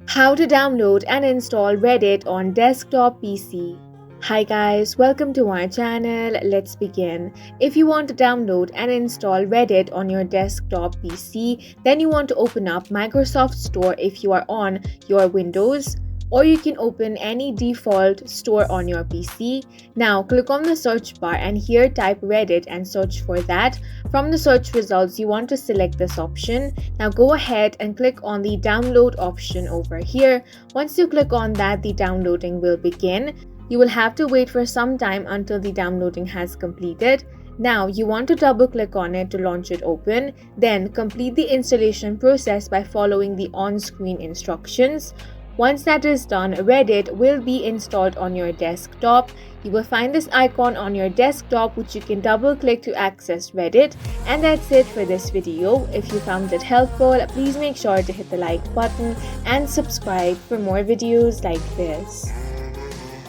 How to download and install Reddit on desktop PC. Hi guys, welcome to our channel. Let's begin. If you want to download and install Reddit on your desktop PC, then you want to open up Microsoft Store if you are on your Windows, or you can open any default store on your PC. Now click on the search bar and here type Reddit and search for that. From the search results, you want to select this option. Now go ahead and click on the download option over here. Once you click on that, the downloading will begin. You will have to wait for some time until the downloading has completed. Now you want to double click on it to launch it open. Then complete the installation process by following the on-screen instructions. Once that is done, Reddit will be installed on your desktop. You will find this icon on your desktop which you can double click to access Reddit. And that's it for this video. If you found it helpful, please make sure to hit the like button and subscribe for more videos like this.